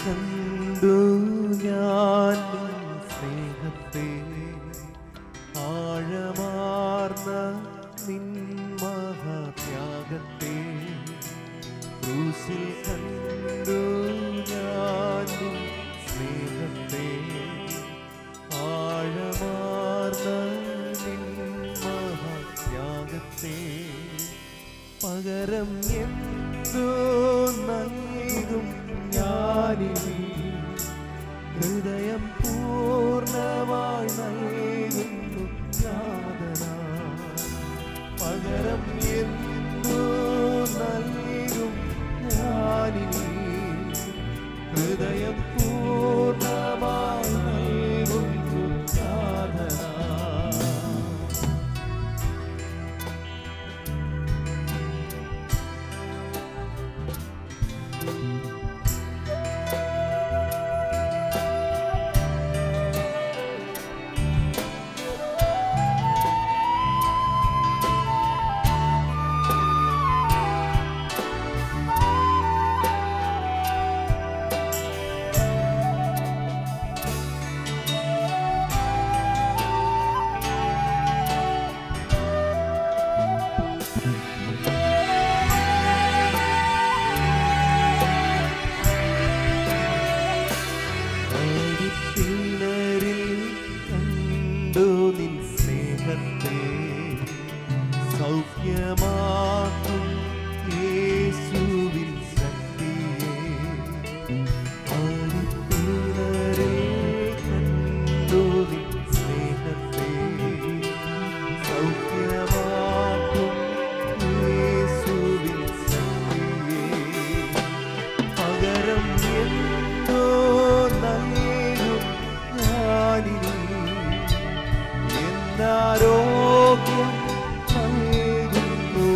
കണ്ടു ഞാൻ സ്നേഹത്തെ, ആഴമാർന്ന നിൻ മഹാത്യാഗത്തെ. ക്രൂശിൽ കണ്ടു ഞാൻ സ്നേഹത്തെ, ആഴമാർന്ന നിൻ മഹാത്യാഗത്തെ. പകരം എന്തോ നൽകും ഞാനിനി, ഹൃദയം പൂർണ്ണമായി നൽകുന്നു യാതന. പകരം എന്തോ നൽകും ഞാനിനി, ഹൃദയം പൂർണ്ണമായി നൽകുന്നു യാതന. സൗഖ്യമാക്കും യേശുവിൻ ശക്തിയെ, ആദിപ്പിണരിൽ കണ്ടു നിൻ സ്നേഹത്തെ. സൗഖ്യമാക്കും യേശുവിൻ ശക്തിയെ. പകരം എന്തോ നൽകും ഞാനിനി, എന്നാരോഗ്യം നൽകുന്നു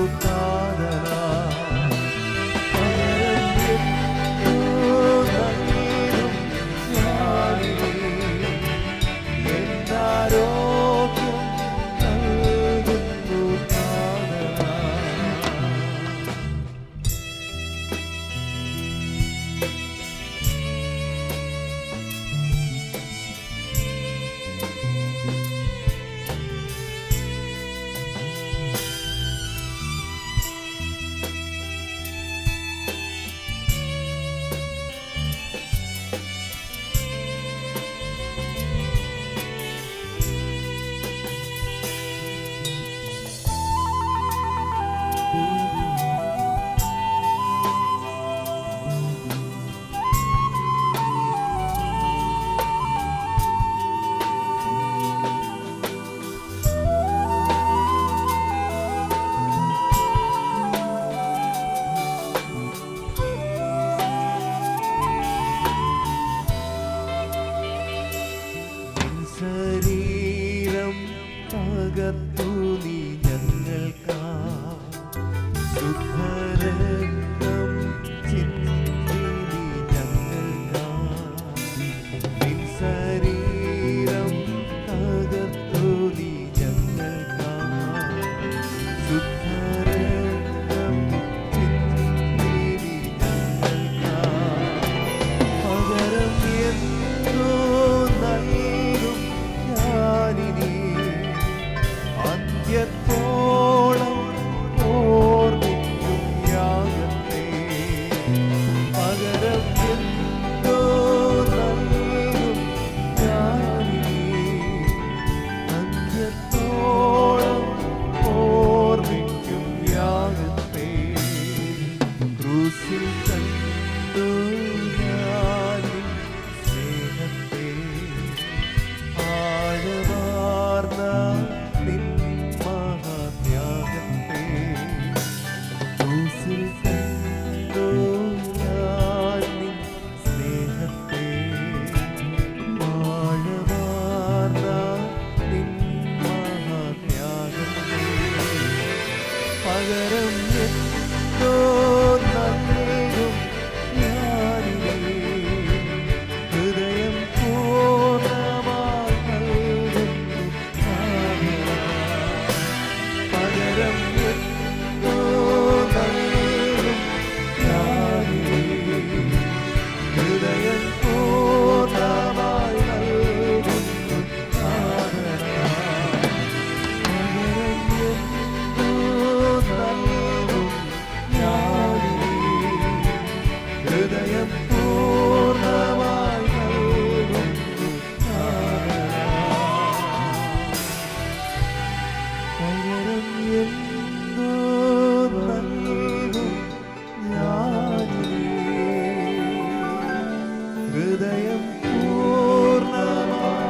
ഹൃദയം പൂർണ്ണമായി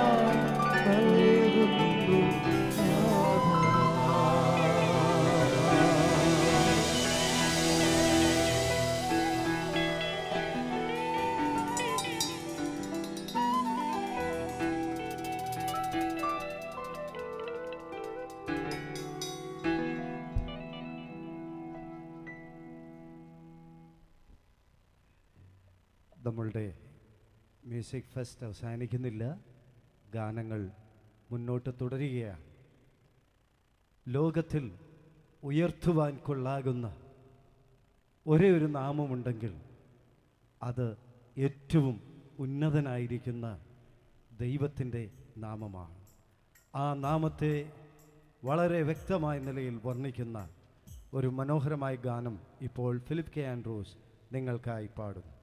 നൽകുന്നു നാഥാ. നമ്മളുടെ മ്യൂസിക് ഫെസ്റ്റ് അവസാനിക്കുന്നില്ല. ഗാനങ്ങൾ മുന്നോട്ട് തുടരുകയാണ്. ലോകത്തിൽ ഉയർത്തുവാൻ കൊള്ളാകുന്ന ഒരേ ഒരു നാമമുണ്ടെങ്കിൽ അത് ഏറ്റവും ഉന്നതനായിരിക്കുന്ന ദൈവത്തിൻ്റെ നാമമാണ്. ആ നാമത്തെ വളരെ വ്യക്തമായ നിലയിൽ വർണ്ണിക്കുന്ന ഒരു മനോഹരമായ ഗാനം ഇപ്പോൾ ഫിലിപ്പ് കെ ആൻഡ്രൂസ് നിങ്ങൾക്കായി പാടുന്നു.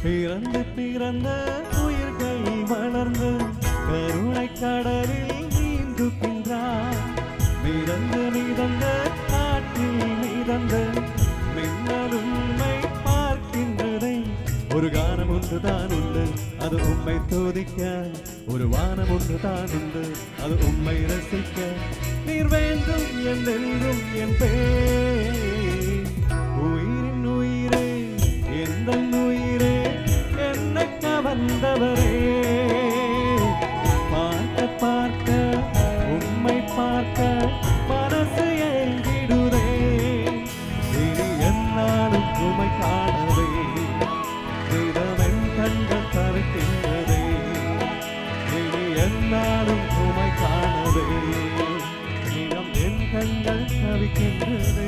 பிறந்து பிறந்த உயிர்கள் வளர்ந்து கருணை கடலில் நீந்துகின்றார். மிதந்து மிதந்த காற்றில் மிதந்து மின்னலும்மை பார்க்கின்றதை. ஒரு கானம் ஒன்று தான் உண்டு, அது உம்மை தோதிக்க. ஒரு வானம் ஒன்று தான் உண்டு, அது உம்மை ரசிக்க. நீர் வேண்டும் என்றென்றும் என் பேர். உயிரின் உயிரே எந்தன் உயிரே என்னை கவர்ந்தவரே. എന്നാലും உம்மை காணவே தினம் என் கண்கள் தவிக்கின்றதே.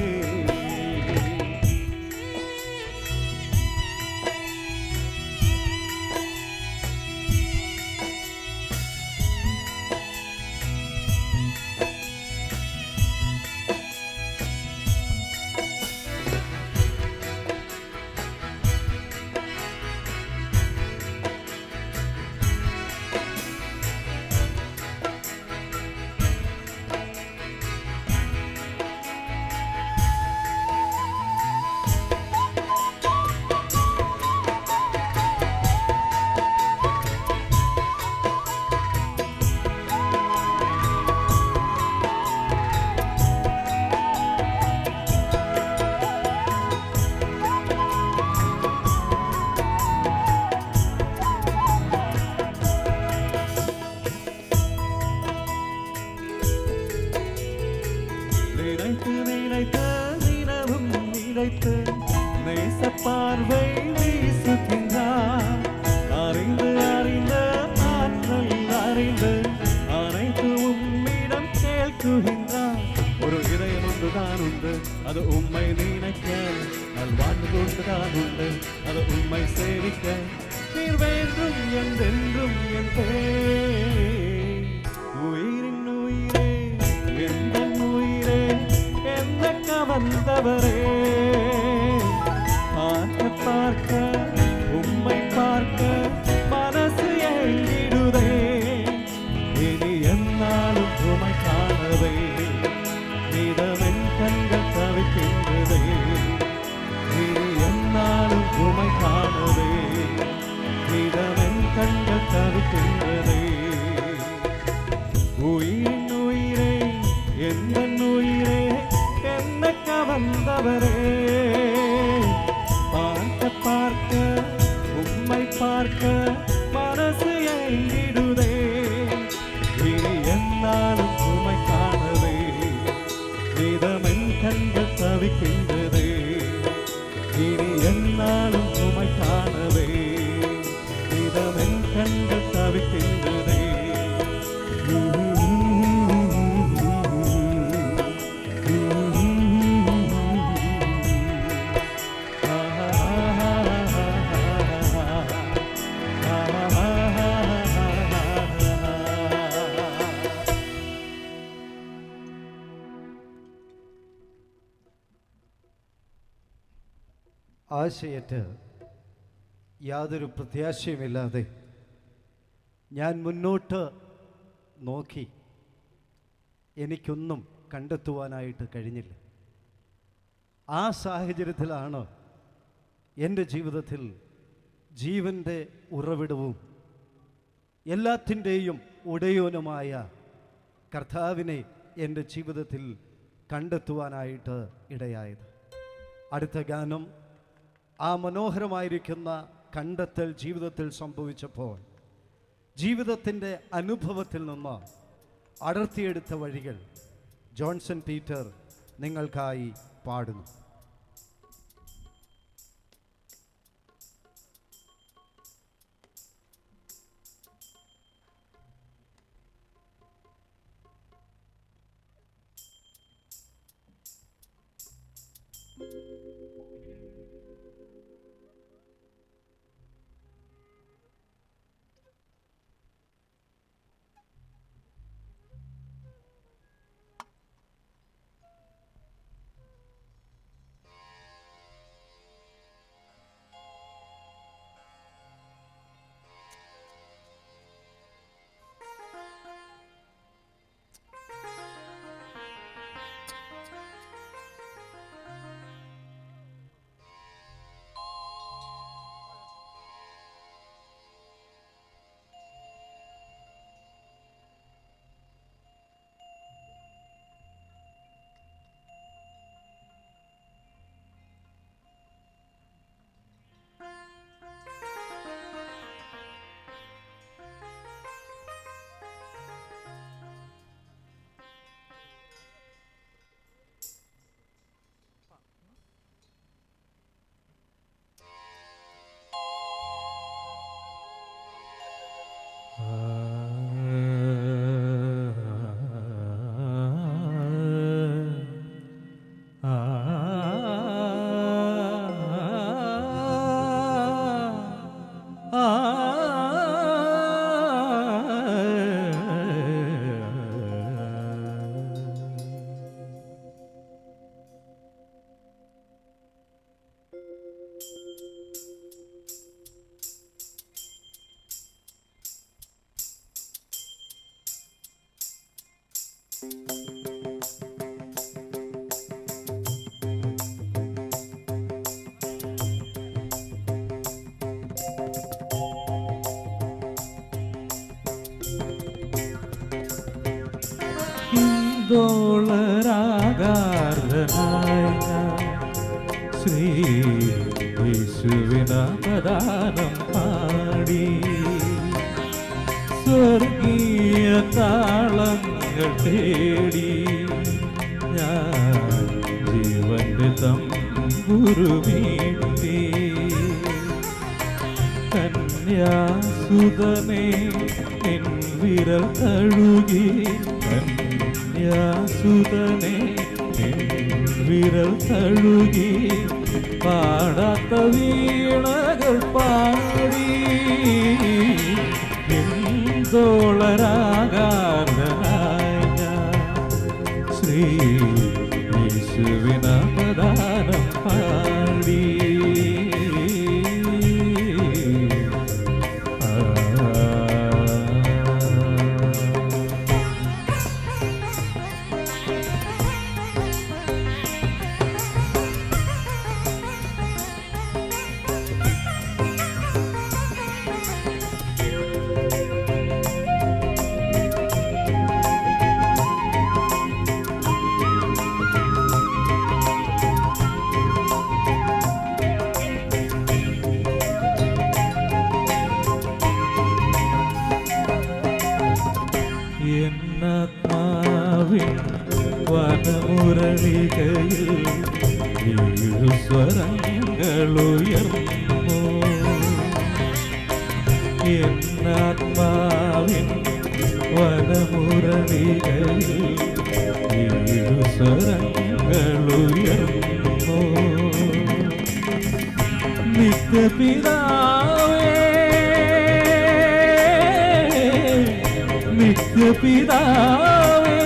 நினைத்து நேச பார்வை வீசுகின்றார். அறிந்து அறிந்த ஆற்றல் அறிந்து அனைத்து உம்மிடம் கேட்குகின்றார். ஒரு இதயம் ஒன்றுதான் உண்டு, அது உம்மை நினைக்க. நல்வாழ்வு கொண்டுதான் உண்டு, அது உம்மை சேவிக்க. நீர் வேண்டும் என்றென்றும் என் உயிரின் உயிரே, எந்த உயிரே, என்ன கவர்ந்தவரே. பார்க்க பார்க்க உம்மை பார்க்க மனசு எழுதிடுதே. இனி என்னாலும் உம்மை காணவே நிதமென் கண்கள் தவிக்கின்றதே. இனி என்னாலும் உம்மை காணவே நிதமென் கண்கள் தவிக்கின்றதே. உயிரின் உயிரே, எந்த உயிரே, என்ன கவர்ந்தவரே. பார்க்க பார்க்க உம்மை பார்க்க மனசு எழுதிடுதே. இனி என்னாலும் உம்மை காணவே நிதமென் கண்கள் தவிக்கின்றதே. இனி என்னாலும் உம்மை காணவே நிதமென் கண்கள் தவிக்கின்றதே. ആശയറ്റ് യാതൊരു പ്രത്യാശയുമില്ലാതെ ഞാൻ മുന്നോട്ട് നോക്കി. എനിക്കൊന്നും കണ്ടെത്തുവാനായിട്ട് കഴിഞ്ഞില്ല. ആ സാഹചര്യത്തിലാണ് എൻ്റെ ജീവിതത്തിൽ ജീവൻ്റെ ഉറവിടവും എല്ലാത്തിൻ്റെയും ഉടയോനുമായ കർത്താവിനെ എൻ്റെ ജീവിതത്തിൽ കണ്ടെത്തുവാനായിട്ട് ഇടയായത്. അടുത്ത ഗാനം ആ മനോഹരമായിരിക്കുന്ന കണ്ടെത്തൽ ജീവിതത്തിൽ സംഭവിച്ചപ്പോൾ ജീവിതത്തിൻ്റെ അനുഭവത്തിൽ നിന്ന് അടർത്തിയെടുത്ത വഴികൾ ജോൺസൺ പീറ്റർ നിങ്ങൾക്കായി പാടുന്നു. ഹിന്ദോളരാഗാർദ്ധനായ ശ്രീ യേശുവിനാമദാനം പാടി സ്വർഗീയ താളങ്ങൾ തേടി ഞാൻ ജീവന്റെ തമ്പുരുമീട്ടി കന്യാസുതനെ നിൻ വിരൽ തഴുകി കന്യാസുതനെ നിൻ വിരൽ തഴുകി പാടാത്ത വീണകൾ പാടി ഹിന്ദോളരാഗാർദ്ധനായ ശ്രീ യേശുവിനാമദാനം പാടി എന്നാത്മാവിൻ വനമുരളികയിൽ ഏഴു സ്വരങ്ങളുയർന്നു എന്നാത്മാവിൻ വനമുരളികയിൽ ഏഴു സ്വരങ്ങളുയർന്നു നിത്യപിതാവേ നിത്യപിതാവേ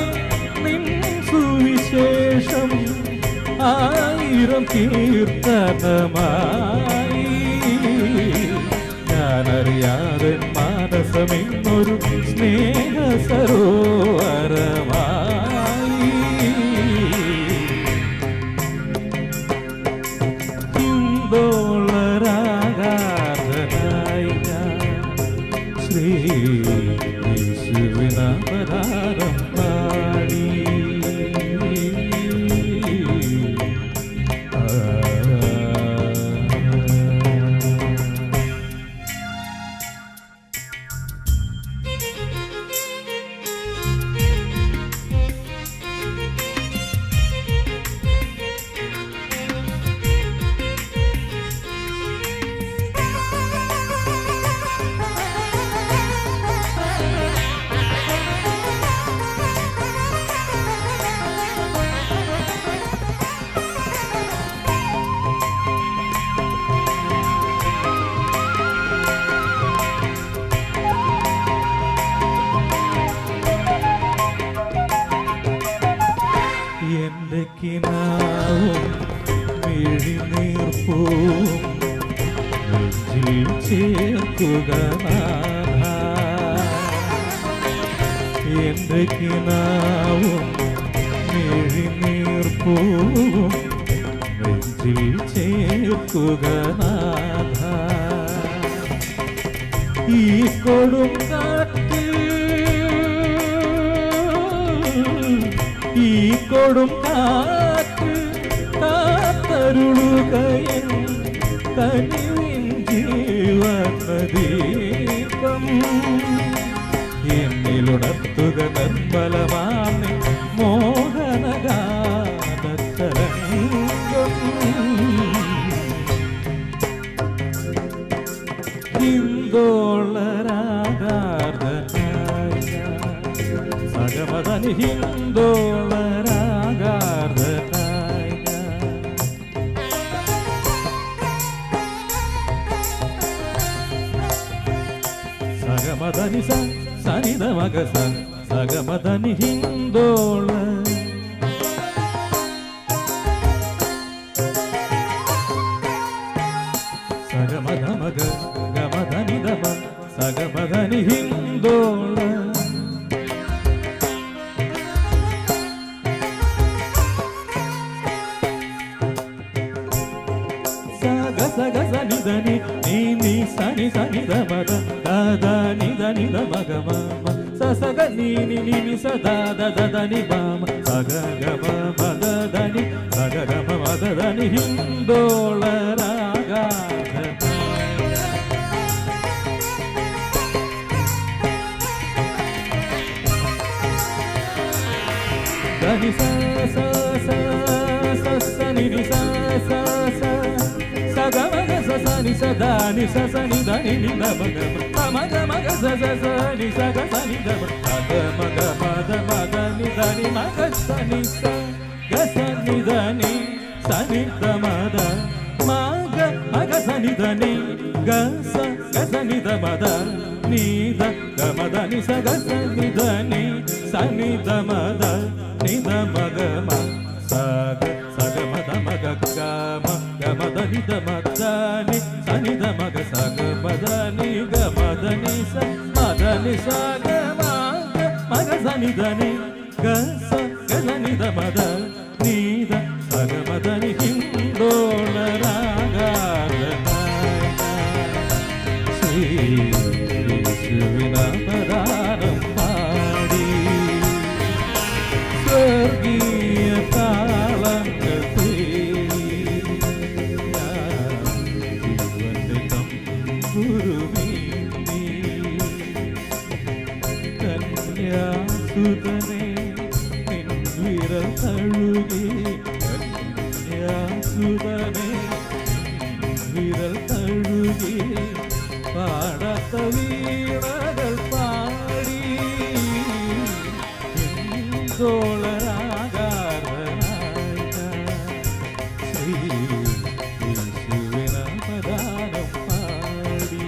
നിൻ സുവിശേഷം ആയിരം കീർത്തനമായി ഞാനറിയാതെ മാനസമിന്നൊരു സ്നേഹ സരോവരമായി ഹിന്ദോളരാഗാർദ്ധനായ ശ്രീ യേശുവിനാമദാനം പാടി എന്റെ കിനാവും മിഴിനീർപ്പൂവും നെഞ്ചിൽ ചേർക്കുക എന്റെ കിനാവും മിഴിനീർപ്പൂവും നെഞ്ചിൽ ചേർക്കുക ഈ കൊടുങ്കാറ്റിൽ ഈ കൊടുങ്കാറ്റ് കാത്തരുളുകയൻ കനിവിൻ ജീവനദീപം എന്നിലുണർത്തുക നിർമ്മലമാണ് മോഹനഗാനതരംഗം ഹിന്ദോളരാഗാർദ്ധനായ സഗമദനി ഹിന്ദോളരാഗാർദ്ധനായ സഗമദനി സനിധമഗ സഗമദനി ഹിന്ദോള സഗമദമഗ ഗമദനി ദമ സഗമദനി ഹിന്ദോള సగ సగ సని దని నీ నీ సని సని ద మద ద ద ని ద ని ద మగ మ സസഗ നീനി നിനി സദാ ദദനി ബാമ സഗഗമ മദദനി സഗഗമ മദദനി ഹിന്ദോള രാഗാധ ധനി സ സ സ സ സ നി നി സ സ സ സഗമ ഗ സ സ നി സ ദ നി സ സ നി ധ നി നി ധ മ ഗ മ ഗ മ ഗ സ സ സ നി സ ഗ സ നി ധ മ ഗ മ ഗ മ ധ മ ധ നി ധ നി മ ഗ സ നി സ ഗ സ നി ധ നി സ നി ധ മ ധ മ ഗ സ നി ധ നി ഗ സ നി ധ മ ധ നി ധ ഗ മ ധ നി സ ഗ സ നി ധ നി സ നി ധ മ ധ നി ധ മ ഗ മ സ ഗ മ ധ മ ഗ ഗ മ ഗ മ ധ നി ധ മ ധ നി സ നി ധ മ ഗ സ ഗ മ ധ നി ഗ മ ധ നി സ മ ധ നി സ ഗ മ ഗ സ നി ധ നി ഗ സ നി ധ മ ധ നി ധ സ ഗ മ ധ നി ഹിന്ദോള രാഗാധ ശ്രീ യേശുവിനാമദാനം പാടി സ്വർഗീയ താളങ്ങൾ ജീവന്റെ തമ്പുരുമീട്ടി കന്യാസുതനെ നിൻ വിരൽ തഴുകി കന്യാസുതനെ വിരൽ തഴുകി പാടാത്ത വീണകൾ പാടി ഹിന്ദോളരാഗാധനായ ശ്രീ യേശുവിനാമദാനം പാടി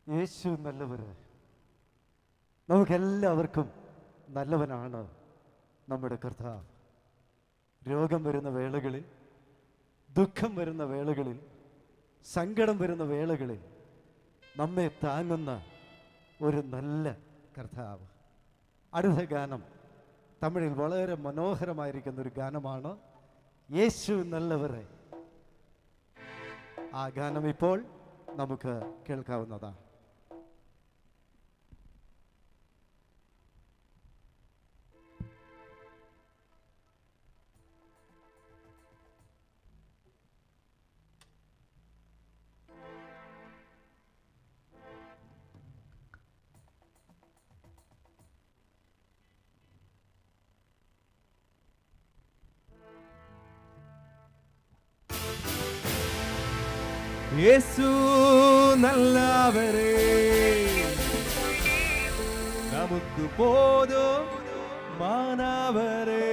യേശു നല്ലവർ. നമുക്കെല്ലാവർക്കും നല്ലവനാണ് നമ്മുടെ കർത്താവ്. രോഗം വരുന്ന വേളകളിൽ, ദുഃഖം വരുന്ന വേളകളിൽ, സങ്കടം വരുന്ന വേളകളിൽ നമ്മെ താങ്ങുന്ന ഒരു നല്ല കർത്താവ്. അടുത്ത ഗാനം തമിഴിൽ വളരെ മനോഹരമായിരിക്കുന്ന ഒരു ഗാനമാണ് യേശു നല്ലവരെ. ആ ഗാനം ഇപ്പോൾ നമുക്ക് കേൾക്കാവുന്നതാണ്. യേശു നല്ലവരേ, നമുക്ക് പോതും മാനവരേ.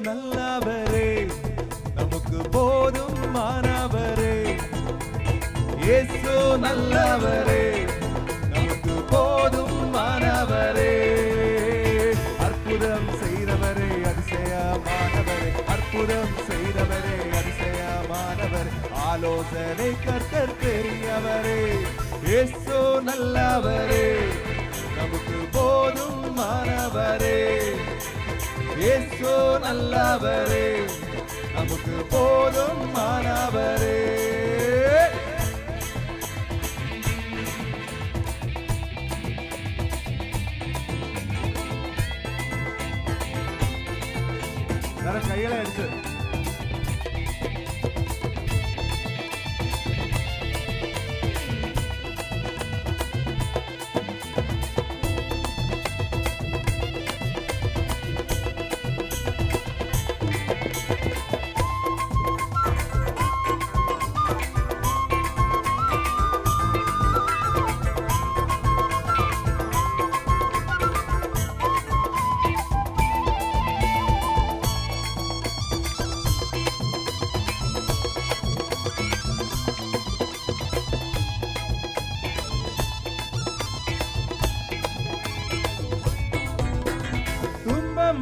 நல்லவரே நமக்கு போதும் மானவரே இயேசு நல்லவரே நமக்கு போதும் மானவரே அற்புதம் செய்தவரே அதிசயமானவரே அற்புதம் செய்தவரே அதிசயமானவர் ஆலோசனை கர்த்தர் பெரியவரே இயேசு நல்லவரே நமக்கு போதும் மானவரே இயேசு நல்லவரே நமக்கு போதும் மானவரே கையில எடுத்து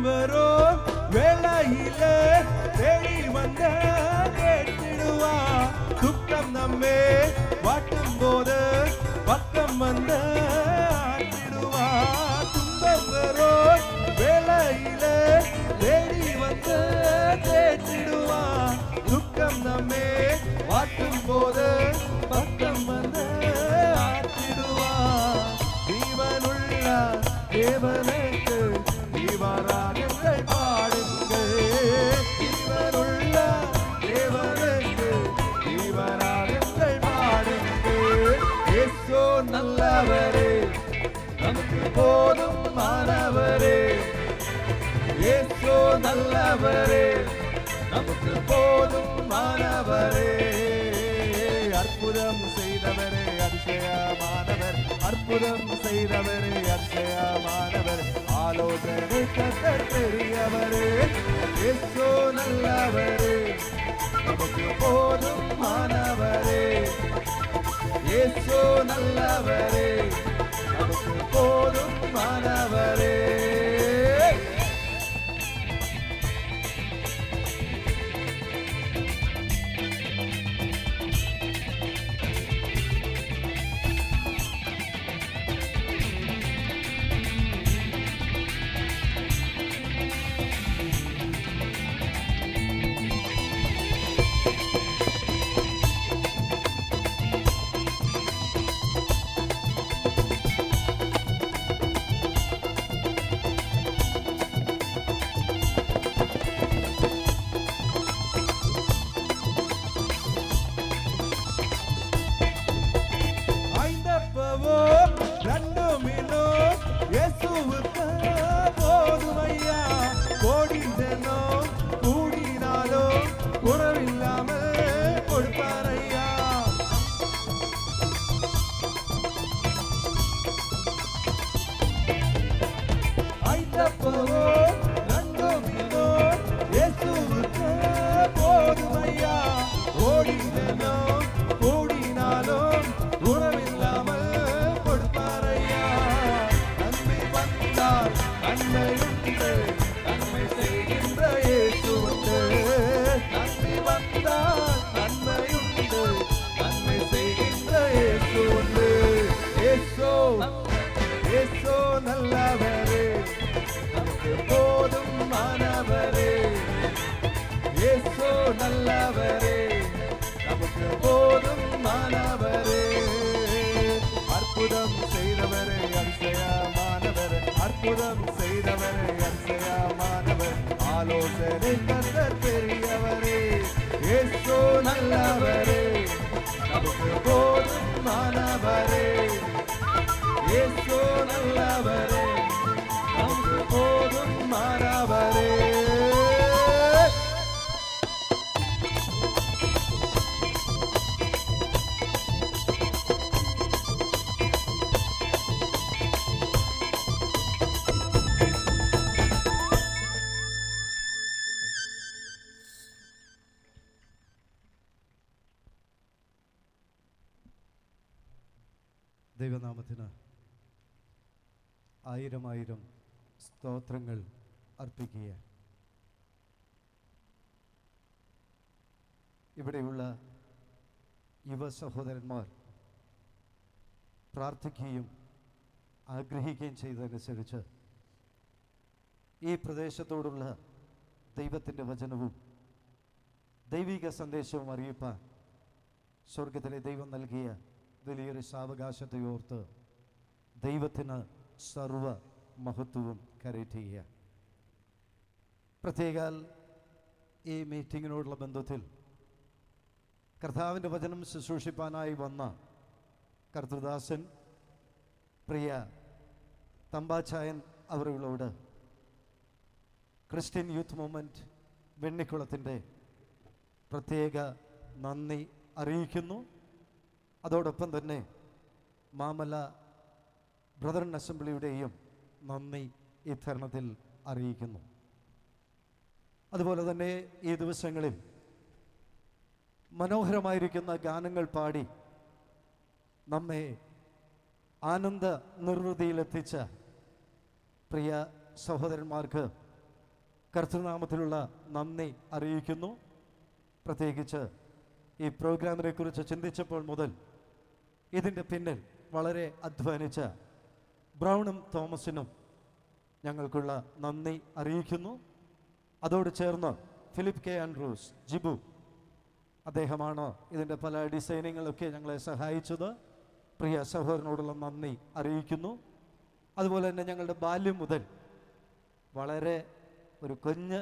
வரும் வேளையிலே தேடி வந்த கேட்டிடுவா துக்கம் நம்மே வாட்டும் போது பக்கம் வந்த ஆட்டிடுவா துன்பம் வரும் வேளையிலே தேடி வந்த கேட்டிடுவா துக்கம் நம்மே வாட்டும் போது பக்கம் வந்த ஆட்டிடுவா ஜீவனுள்ள தேவனுக்கு தீவாராகங்கள் பாடுங்கள் இவருள்ள தேவனுக்கு தீவாராகங்கள் பாடுங்கள் இயேசு நல்லவரே நமக்கு போதும் மானவரே இயேசு நல்லவரே நமக்கு போதும் மானவரே அற்புதம் செய்தவரே அதிசயமானவர் அற்புதம் செய்தவரே அதிசயமானவர் ஆலோசனை கர்த்தர் பெரியவரே இயேசு நல்லவரே நமக்கு போதும் மானவரே இயேசு நல்லவரே நமக்கு போதும் மானவரே நல்லவரே நமக்கு போதும் மானவரே அற்புதம் செய்தவரே அதிசயமானவர் அற்புதம் செய்தவரே அதிசயமானவர் ஆலோசனை கர்த்தர் பெரியவரே இயேசு நல்லவரே நமக்கு போதும் மானவரே இயேசு நல்லவரே நமக்கு போதும் மானவரே ദൈവനാമത്തിന് ആയിരം സ്തോത്രങ്ങൾ അർപ്പിക്കുക. ഇവിടെയുള്ള യുവ സഹോദരന്മാർ പ്രാർത്ഥിക്കുകയും ആഗ്രഹിക്കുകയും ചെയ്തതനുസരിച്ച് ഈ പ്രദേശത്തോടുള്ള ദൈവത്തിൻ്റെ വചനവും ദൈവിക സന്ദേശവും അറിയിപ്പാൻ സ്വർഗത്തിലെ ദൈവം നൽകിയ വലിയൊരു സാവകാശത്തെ ഓർത്ത് ദൈവത്തിന് സർവ മഹത്വവും കരയറ്റുക. പ്രത്യേകാൽ ഈ മീറ്റിങ്ങിനോടുള്ള ബന്ധത്തിൽ കർത്താവിൻ്റെ വചനം ശുശ്രൂഷിപ്പാനായി വന്ന കർത്തൃദാസൻ പ്രിയ തമ്പാച്ചായൻ അവരുകളോട് ക്രിസ്ത്യൻ യൂത്ത് മൂവ്മെൻറ്റ് വെണ്ണിക്കുളത്തിൻ്റെ പ്രത്യേക നന്ദി അറിയിക്കുന്നു. അതോടൊപ്പം തന്നെ മാമല ബ്രദറൻ അസംബ്ലിയുടെയും നന്ദി ഈ തരുണത്തിൽ അറിയിക്കുന്നു. അതുപോലെ തന്നെ ഈ ദിവസങ്ങളിൽ മനോഹരമായിരിക്കുന്ന ഗാനങ്ങൾ പാടി നമ്മെ ആനന്ദ നിർവൃതിയിലെത്തിച്ച പ്രിയ സഹോദരന്മാർക്ക് കർത്തൃനാമത്തിലുള്ള നന്ദി അറിയിക്കുന്നു. പ്രത്യേകിച്ച് ഈ പ്രോഗ്രാമിനെ കുറിച്ച് ചിന്തിച്ചപ്പോൾ മുതൽ ഇതിൻ്റെ പിന്നിൽ വളരെ അധ്വാനിച്ച ബ്രൗണും തോമസിനും ഞങ്ങൾക്കുള്ള നന്ദി അറിയിക്കുന്നു. അതോട് ചേർന്ന് ഫിലിപ്പ് കെ ആൻഡ്രൂസ് ജിബു, അദ്ദേഹമാണ് ഇതിൻ്റെ പല ഡിസൈനിങ്ങളൊക്കെ ഞങ്ങളെ സഹായിച്ചത്. പ്രിയ സഹോദരനോടുള്ള നന്ദി അറിയിക്കുന്നു. അതുപോലെ തന്നെ ഞങ്ങളുടെ ബാല്യം മുതൽ വളരെ ഒരു കുഞ്ഞ്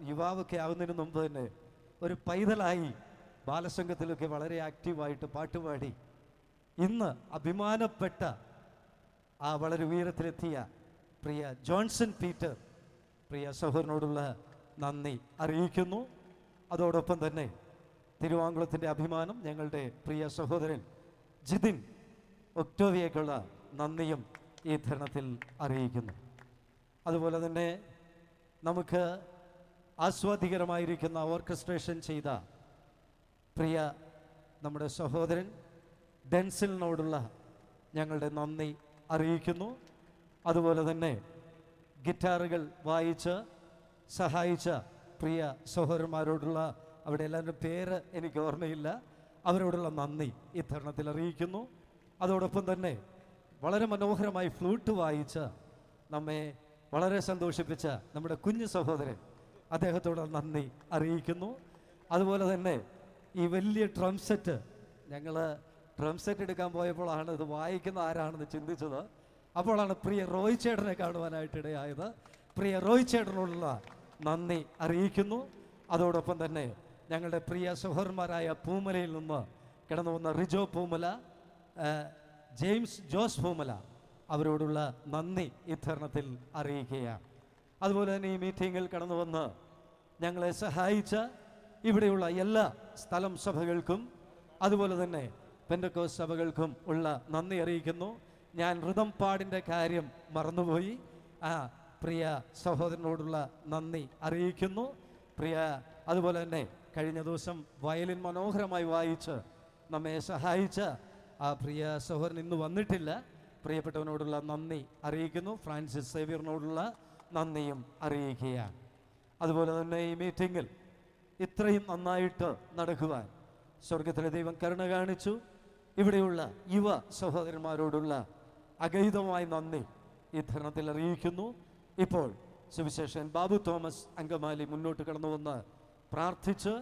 യുവാവൊക്കെ ആവുന്നതിന് മുമ്പ് തന്നെ ഒരു പൈതലായി ബാലസംഘത്തിലൊക്കെ വളരെ ആക്റ്റീവായിട്ട് പാട്ടുപാടി ഇന്ന് അഭിമാനപ്പെട്ട ആ വളരെ ഉയരത്തിലെത്തിയ പ്രിയ ജോൺസൺ പീറ്റർ, പ്രിയ സഹോദരനോടുള്ള നന്ദി അറിയിക്കുന്നു. അതോടൊപ്പം തന്നെ തിരുവാങ്കുളത്തിൻ്റെ അഭിമാനം ഞങ്ങളുടെ പ്രിയ സഹോദരൻ ജിതിൻ ഒക്ടോവിയയ്ക്കുള്ള നന്ദിയും ഈ തരുണത്തിൽ അറിയിക്കുന്നു. അതുപോലെ തന്നെ നമുക്ക് ആസ്വാദികരമായിരിക്കുന്ന ഓർക്കസ്ട്രേഷൻ ചെയ്ത പ്രിയ നമ്മുടെ സഹോദരൻ ഡെൻസിലിനോടുള്ള ഞങ്ങളുടെ നന്ദി അറിയിക്കുന്നു. അതുപോലെ തന്നെ ഗിറ്റാറുകൾ വായിച്ച് സഹായിച്ച പ്രിയ സഹോദരന്മാരോടുള്ള, അവിടെ എല്ലാവരുടെ പേര് എനിക്ക് ഓർമ്മയില്ല, അവരോടുള്ള നന്ദി ഈ തരുണത്തിൽ അറിയിക്കുന്നു. അതോടൊപ്പം തന്നെ വളരെ മനോഹരമായി ഫ്ലൂട്ട് വായിച്ച് നമ്മെ വളരെ സന്തോഷിപ്പിച്ച നമ്മുടെ കുഞ്ഞു സഹോദരൻ, അദ്ദേഹത്തോട് നന്ദി അറിയിക്കുന്നു. അതുപോലെ തന്നെ ഈ വലിയ ഡ്രം സെറ്റ്, ഞങ്ങൾ ഡ്രം സെറ്റ് എടുക്കാൻ പോയപ്പോഴാണ് ഇത് വായിക്കുന്ന ആരാണെന്ന് ചിന്തിച്ചത്. അപ്പോഴാണ് പ്രിയ റോയ് ചേട്ടനെ കാണുവാനായിട്ടിടയായത്. പ്രിയ റോയ് ചേട്ടനോടുള്ള നന്ദി അറിയിക്കുന്നു. അതോടൊപ്പം തന്നെ ഞങ്ങളുടെ പ്രിയ സഹോദരന്മാരായ പൂമലയിൽ നിന്ന് കിടന്നു വന്ന റിജോ പൂമല, ജെയിംസ് ജോസ് പൂമല, അവരോടുള്ള നന്ദി ഈ തരുണത്തിൽ അറിയിക്കുകയാണ്. അതുപോലെ തന്നെ ഈ മീറ്റിങ്ങിൽ കടന്നു വന്ന് ഞങ്ങളെ സഹായിച്ച ഇവിടെയുള്ള എല്ലാ സ്ഥലം സഭകൾക്കും അതുപോലെ തന്നെ പെന്തക്കോസ്ത് സഭകൾക്കും ഉള്ള നന്ദി അറിയിക്കുന്നു. ഞാൻ ഋതം പാടിൻ്റെ കാര്യം മറന്നുപോയി. പ്രിയ സഹോദരനോടുള്ള നന്ദി അറിയിക്കുന്നു. അതുപോലെ തന്നെ കഴിഞ്ഞ ദിവസം വയലിൻ മനോഹരമായി വായിച്ച് നമ്മെ സഹായിച്ച ആ പ്രിയ സഹോദരൻ ഇന്ന് വന്നിട്ടില്ല. പ്രിയപ്പെട്ടവനോടുള്ള നന്ദി അറിയിക്കുന്നു. ഫ്രാൻസിസ് സേവ്യറിനോടുള്ള നന്ദിയും അറിയിക്കുകയാണ്. അതുപോലെ തന്നെ ഈ മീറ്റിങ്ങിൽ ഇത്രയും നന്നായിട്ട് നടക്കുവാൻ സ്വർഗത്തിലെ ദൈവം കരുണ കാണിച്ചു. ഇവിടെയുള്ള യുവ സഹോദരന്മാരോടുള്ള അഗൈതമായ നന്ദി ഈ ധരണത്തിൽ അറിയിക്കുന്നു. ഇപ്പോൾ സുവിശേഷൻ ബാബു തോമസ് അങ്കമാലി മുന്നോട്ട് കടന്നു വന്ന് പ്രാർത്ഥിച്ച്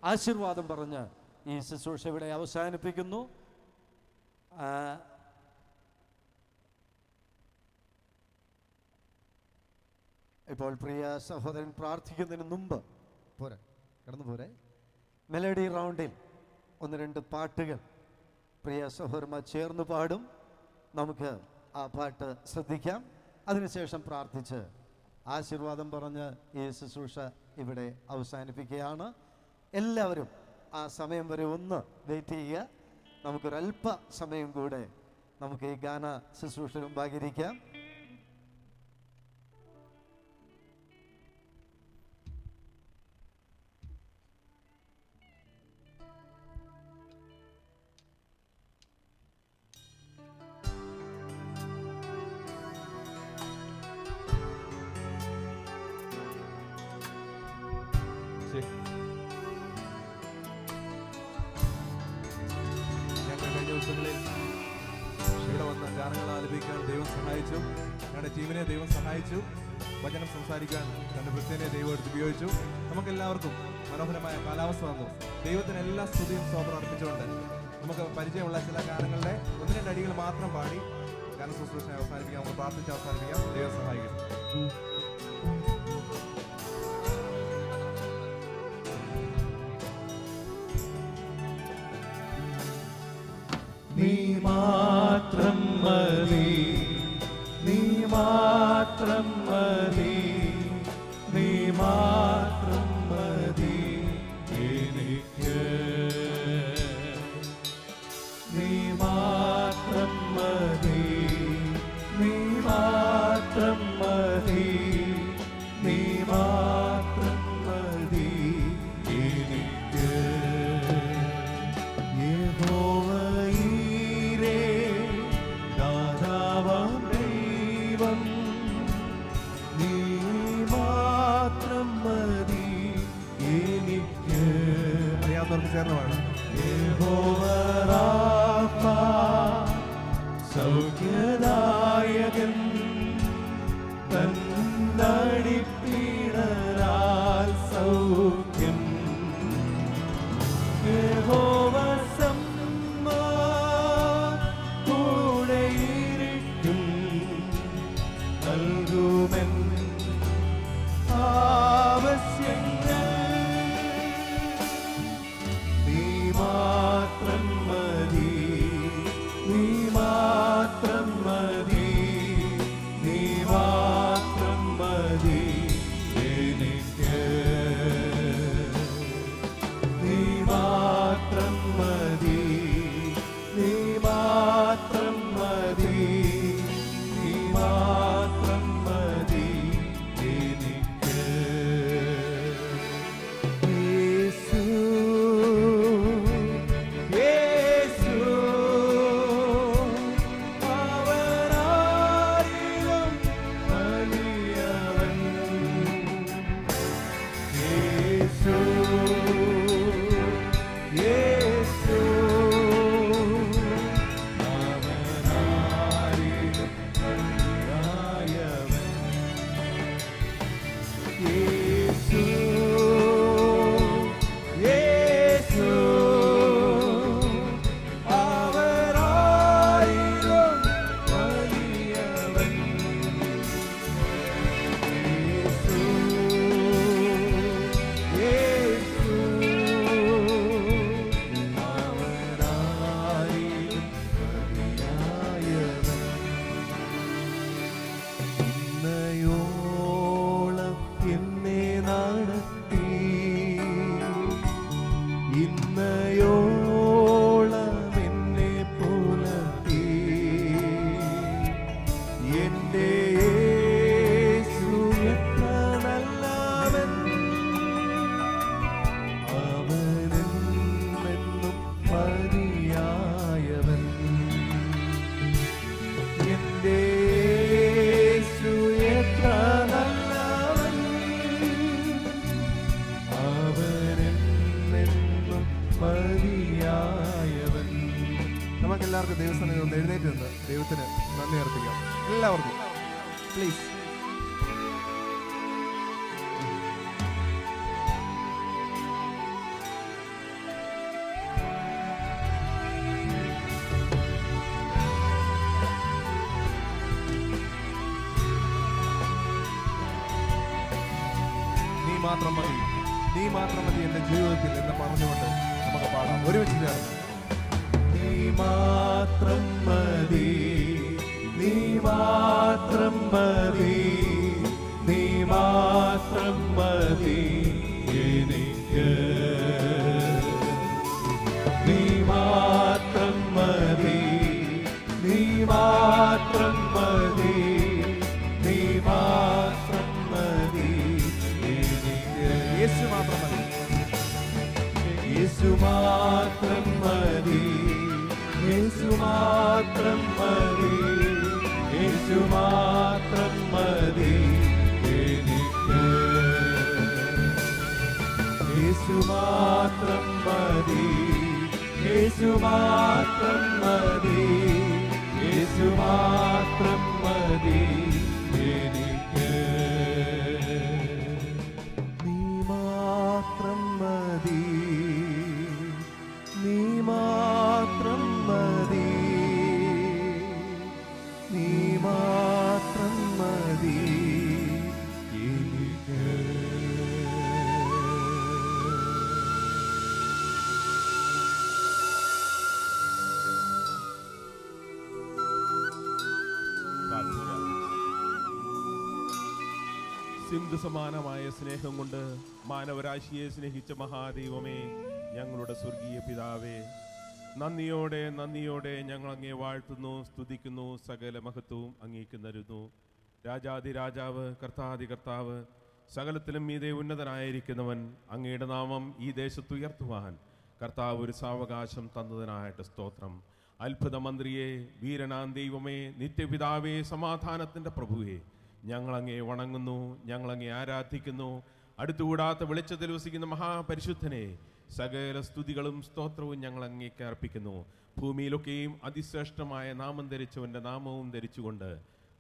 ആശീർവാദം പറഞ്ഞ് ഈ ശുശ്രൂഷ ഇവിടെ അവസാനിപ്പിക്കുന്നു. ഇപ്പോൾ പ്രിയ സഹോദരൻ പ്രാർത്ഥിക്കുന്നതിന് മുമ്പ് കടന്നു പോരെ മെലഡി റൗണ്ടിൽ ഒന്ന് രണ്ട് പാട്ടുകൾ പ്രിയ സഹോദരന്മാർ ചേർന്ന് പാടും. നമുക്ക് ആ പാട്ട് ശ്രദ്ധിക്കാം. അതിനുശേഷം പ്രാർത്ഥിച്ച് ആശീർവാദം പറഞ്ഞ് ഈ ശുശ്രൂഷ ഇവിടെ അവസാനിപ്പിക്കുകയാണ്. എല്ലാവരും ആ സമയം വരെ ഒന്ന് വെയിറ്റ് ചെയ്യുക. നമുക്കൊരല്പ സമയം കൂടെ നമുക്ക് ഈ ഗാന ശുശ്രൂഷ മുമ്പാകിരിക്കാം. ഗാനങ്ങൾ ആലപിക്കാൻ ദൈവം സഹായിച്ചു. ഞങ്ങളുടെ ടീമിനെ ദൈവം സഹായിച്ചു. വചനം സംസാരിക്കാൻ ഞങ്ങളുടെ വൃത്തിനെ ദൈവം എടുത്ത് ഉപയോഗിച്ചു. നമുക്കെല്ലാവർക്കും മനോഹരമായ കാലാവസ്ഥ വന്നു. ദൈവത്തിന് എല്ലാ സ്തുതിയും സ്തോത്രം അർപ്പിച്ചുകൊണ്ട് നമുക്ക് പരിചയമുള്ള ചില ഗാനങ്ങളുടെ 1-2 അടികൾ മാത്രം പാടി ഗാന ശുശ്രൂഷ അവസാനിപ്പിക്കാം. നമുക്ക് പ്രാർത്ഥിച്ച് അവസാനിപ്പിക്കാം. ദൈവം സഹായിക്കും. നീ മാത്രം മതി, നീ മാത്രം മതി, നീ മാത്രം മതി എനിക്ക്. നീ മാത്രം മതി, നീ മാത്രം മതി, നീ മാത്രം മതി എനിക്ക്. യഹോവയീരേ ദാതാവാം ദൈവം, നീ മാത്രം മതി എനിക്ക്. അറിയാവുന്നവർക്ക് ചേർന്ന് വേണം. യഹോവ റാഫ സൗഖ്യദായകൻ, തന്നടിപ്പിണരാൽ സൗഖ്യം. യഹോവ സമ്മാ കൂടെയിരിക്കും, നൽകുമെൻ ആവശ്യങ്ങൾ. നീ മാത്രം മതി, നീ മാത്രം മതി, നീ മാത്രം മതി എനിക്ക്. നീ മാത്രം മതി, നീ മാത്രം മതി, നീ മാത്രം മതി എനിക്ക്. യേശു, യേശു, അവനാരിലും വലിയവൻ. യേശു, യേശു, അവനാരിലും വലിയവൻ. യേശു, യേശു, അവനാരിലും വലിയവൻ. യേശു, യേശു, അവനാരിലും വലിയവൻ. ഇന്നയോളം എന്നെ നടത്തി, ഇന്നയോളം എന്നെ പുലർത്തി. എന്റെ യേശു എത്ര നല്ലവൻ, അവനെന്നും മതിയായവൻ. എന്റെ യേശു എത്ര നല്ലവൻ, അവനെന്നും മതിയായവൻ. നമുക്കെല്ലാവർക്കും ദൈവസ്ഥാനം ഒന്ന് എഴുന്നേറ്റ് നിന്ന് ദൈവത്തിന് നന്ദി അർപ്പിക്കാം. എല്ലാവർക്കും പ്ലീസ്. നീ മാത്രം മതി, നീ മാത്രം മതി എൻ്റെ ജീവിതത്തിൽ എന്ന് പറഞ്ഞുകൊണ്ട് നമുക്ക് പാടാം. ഒരുമിച്ച് ചേർന്ന്. നീ മാത്രം മതി, നീ മാത്രം മതി, നീ മാത്രം മതി എനിക്ക്. നീ മാത്രം മതി, നീ മാത്രം മതി, നീ മാത്രം മതി എനിക്ക്. യേശു മാത്രം മതി, യേശു മാത്രം മതി, യേശു മാത്രം മതി, യേശു മാത്രം മതി എനിക്ക്. യേശു മാത്രം മതി, യേശു മാത്രം മതി, യേശു മാത്രം മതി എനിക്ക്. നീ മാത്രം മതി, നീ മാത്രം മതി, നീ മാത്രം മതി എനിക്ക്. സിന്ധു സമാനമായ സ്നേഹം കൊണ്ട് മാനവരാശിയെ സ്നേഹിച്ച മഹാദൈവമേ, ഞങ്ങളുടെ സ്വർഗീയ പിതാവേ, നന്ദിയോടെ നന്ദിയോടെ ഞങ്ങൾ അങ്ങേ വാഴ്ത്തുന്നു, സ്തുതിക്കുന്നു. സകല മഹത്വവും അങ്ങേക്ക് തരുന്നു. രാജാതിരാജാവ്, കർത്താതി കർത്താവ്, സകലത്തിലും മീതെ ഉന്നതനായിരിക്കുന്നവൻ, അങ്ങയുടെ നാമം ഈ ദേശത്ത് ഉയർത്തുവാൻ കർത്താവ് ഒരു സാവകാശം തന്നതിനായിട്ട് സ്തോത്രം. അത്ഭുത മന്ത്രിയെ, വീരനാം ദൈവമേ, നിത്യപിതാവേ, സമാധാനത്തിൻ്റെ പ്രഭുവേ, ഞങ്ങളങ്ങേ വണങ്ങുന്നു, ഞങ്ങളങ്ങേ ആരാധിക്കുന്നു. അടുത്തുകൂടാത്ത വെളിച്ചത്തിൽ വസിക്കുന്ന മഹാപരിശുദ്ധനെ, സകല സ്തുതികളും സ്തോത്രവും ഞങ്ങൾ അങ്ങേക്ക് അർപ്പിക്കുന്നു. ഭൂമിയിലൊക്കെയും അതിശ്രേഷ്ഠമായ നാമം ധരിച്ചവൻ്റെ നാമവും ധരിച്ചുകൊണ്ട്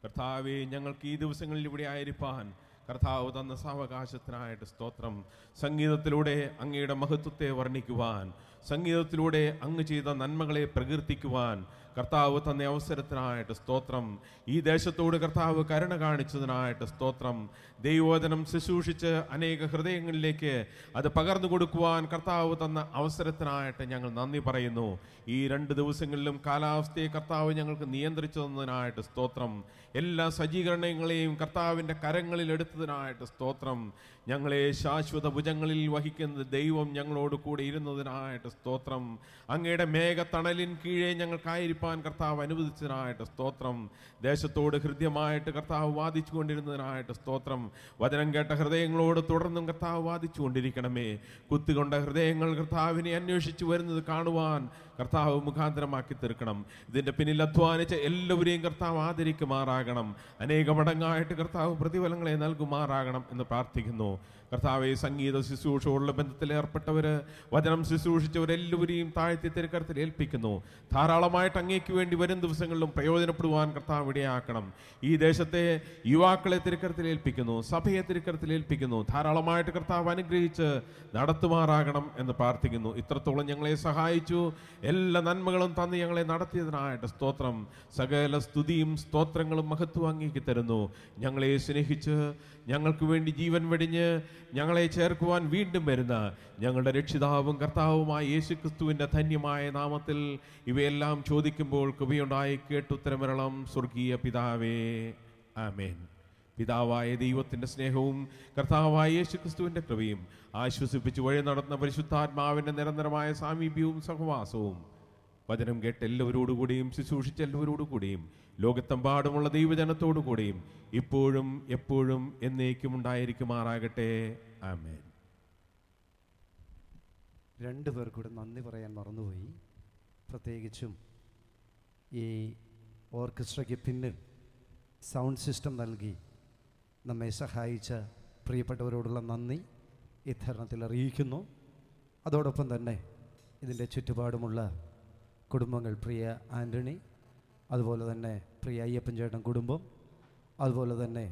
കർത്താവെ, ഞങ്ങൾക്ക് ഈ ദിവസങ്ങളിൽ ഇവിടെ ആയിരിക്കാൻ കർത്താവ് തന്ന സാവകാശത്തിനായിട്ട് സ്തോത്രം. സംഗീതത്തിലൂടെ അങ്ങയുടെ മഹത്വത്തെ വർണ്ണിക്കുവാൻ, സംഗീതത്തിലൂടെ അങ്ങ് ചെയ്ത നന്മകളെ പ്രകീർത്തിക്കുവാൻ കർത്താവ് തന്ന അവസരത്തിനായിട്ട് സ്തോത്രം. ഈ ദേശത്തോട് കർത്താവ് കരുണ കാണിച്ചതിനായിട്ട് സ്തോത്രം. ദൈവവചനം ശുശ്രൂഷിച്ച് അനേക ഹൃദയങ്ങളിലേക്ക് അത് പകർന്നു കൊടുക്കുവാൻ കർത്താവ് തന്ന അവസരത്തിനായിട്ട് ഞങ്ങൾ നന്ദി പറയുന്നു. ഈ 2 ദിവസങ്ങളിലും കാലാവസ്ഥയെ കർത്താവ് ഞങ്ങൾക്ക് നിയന്ത്രിച്ചു തന്നതിനായിട്ട് സ്തോത്രം. എല്ലാ സജ്ജീകരണങ്ങളെയും കർത്താവിൻ്റെ കരങ്ങളിൽ എടുത്തതിനായിട്ട് സ്തോത്രം. ഞങ്ങളെ ശാശ്വത ഭുജങ്ങളിൽ വഹിക്കുന്ന ദൈവം ഞങ്ങളോട് കൂടെ ഇരുന്നതിനായിട്ട് സ്തോത്രം. അങ്ങയുടെ മേഘത്തണലിൻ കീഴെ ഞങ്ങൾക്കായിരിക്കാൻ കർത്താവ് അനുവദിച്ചതിനായിട്ട് സ്തോത്രം. ദേശത്തോട് ഹൃദ്യമായിട്ട് കർത്താവ് വാദിച്ചു കൊണ്ടിരുന്നതിനായിട്ട് സ്തോത്രം. വചനം കേട്ട ഹൃദയങ്ങളോട് തുടർന്നും കർത്താവ് വാദിച്ചു കൊണ്ടിരിക്കണമേ. കുത്തുകൊണ്ട ഹൃദയങ്ങൾ കർത്താവിനെ അന്വേഷിച്ചു വരുന്നത് കാണുവാൻ കർത്താവ് മുഖാന്തരമാക്കി തീർക്കണം. ഇതിൻ്റെ പിന്നിൽ അധ്വാനിച്ച എല്ലാവരെയും കർത്താവ് ആദരിക്കുമാറാകണം. അനേക മടങ്ങായിട്ട് കർത്താവ് പ്രതിഫലങ്ങളെ നൽകുമാറാകണം എന്ന് പ്രാർത്ഥിക്കുന്നു. കർത്താവെ, സംഗീത ശുശ്രൂഷയോടുള്ള ബന്ധത്തിൽ ഏർപ്പെട്ടവർ, വചനം ശുശ്രൂഷിച്ചവരെല്ലാവരെയും താഴ്ത്തി തിരുക്കരത്തിൽ ഏൽപ്പിക്കുന്നു. ധാരാളമായിട്ട് അങ്ങേക്ക് വേണ്ടി വരും ദിവസങ്ങളിലും പ്രയോജനപ്പെടുവാൻ കർത്താവ് ഇടയാക്കണം. ഈ ദേശത്തെ യുവാക്കളെ തിരുക്കരത്തിൽ ഏൽപ്പിക്കുന്നു, സഭയെ തിരുക്കരത്തിൽ ഏൽപ്പിക്കുന്നു. ധാരാളമായിട്ട് കർത്താവ് അനുഗ്രഹിച്ച് നടത്തുമാറാകണം എന്ന് പ്രാർത്ഥിക്കുന്നു. ഇത്രത്തോളം ഞങ്ങളെ സഹായിച്ചു, എല്ലാ നന്മകളും തന്ന് ഞങ്ങളെ നടത്തിയതിനായിട്ട് സ്തോത്രം. സകല സ്തുതിയും സ്തോത്രങ്ങളും മഹത്വം അങ്ങേക്ക് തരുന്നു. ഞങ്ങളെ സ്നേഹിച്ച് ഞങ്ങൾക്ക് വേണ്ടി ജീവൻ വെടിഞ്ഞ് ഞങ്ങളെ ചേർക്കുവാൻ വീണ്ടും വരുന്ന ഞങ്ങളുടെ രക്ഷിതാവും കർത്താവുമായ യേശുക്രിസ്തുവിൻ്റെ ധന്യമായ നാമത്തിൽ ഇവയെല്ലാം ചോദിക്കുമ്പോൾ കൃപയുണ്ടായി കേട്ടുത്തരമരണം സ്വർഗീയ പിതാവേ, ആമേൻ. പിതാവായ ദൈവത്തിൻ്റെ സ്നേഹവും കർത്താവായ യേശുക്രിസ്തുവിൻ്റെ കൃപയും ആശ്വസിപ്പിച്ച് വഴി നടന്ന പരിശുദ്ധാത്മാവിൻ്റെ നിരന്തരമായ സാമീപ്യവും സഹവാസവും വചനം കേട്ട് എല്ലാവരോടുകൂടിയും ശുശ്രൂഷിച്ച എല്ലാവരോടുകൂടിയും ലോകത്തെമ്പാടുമുള്ള ദൈവജനത്തോടുകൂടിയും ഇപ്പോഴും എപ്പോഴും എന്നേക്കും ഉണ്ടായിരിക്കുമാറാകട്ടെ. ആമേൻ. 2 പേർ കൂടെ നന്ദി പറയാൻ മറന്നുപോയി. പ്രത്യേകിച്ചും ഈ ഓർക്കസ്ട്രയ്ക്ക് പിന്നിൽ സൗണ്ട് സിസ്റ്റം നൽകി നമ്മെ സഹായിച്ച പ്രിയപ്പെട്ടവരോടുള്ള നന്ദി ഇത്തരണത്തിൽ അറിയിക്കുന്നു. അതോടൊപ്പം തന്നെ ഇതിൻ്റെ ചുറ്റുപാടുമുള്ള കുടുംബങ്ങൾ, പ്രിയ ആൻ്റണി, അതുപോലെ തന്നെ പ്രിയ അയ്യപ്പൻ ചേട്ടൻ കുടുംബം, അതുപോലെ തന്നെ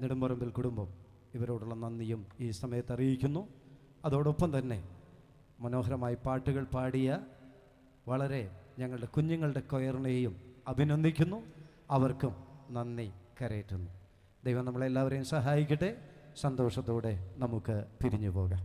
നെടുമ്പറമ്പിൽ കുടുംബം, ഇവരോടുള്ള നന്ദിയും ഈ സമയത്ത് അറിയിക്കുന്നു. അതോടൊപ്പം തന്നെ മനോഹരമായി പാട്ടുകൾ പാടിയ വളരെ ഞങ്ങളുടെ കുഞ്ഞുങ്ങളുടെ കൊയറിനെയും അഭിനന്ദിക്കുന്നു. അവർക്കും നന്ദി കരയറ്റുന്നു. ദൈവം നമ്മളെല്ലാവരെയും സഹായിക്കട്ടെ. സന്തോഷത്തോടെ നമുക്ക് പിരിഞ്ഞു പോകാം.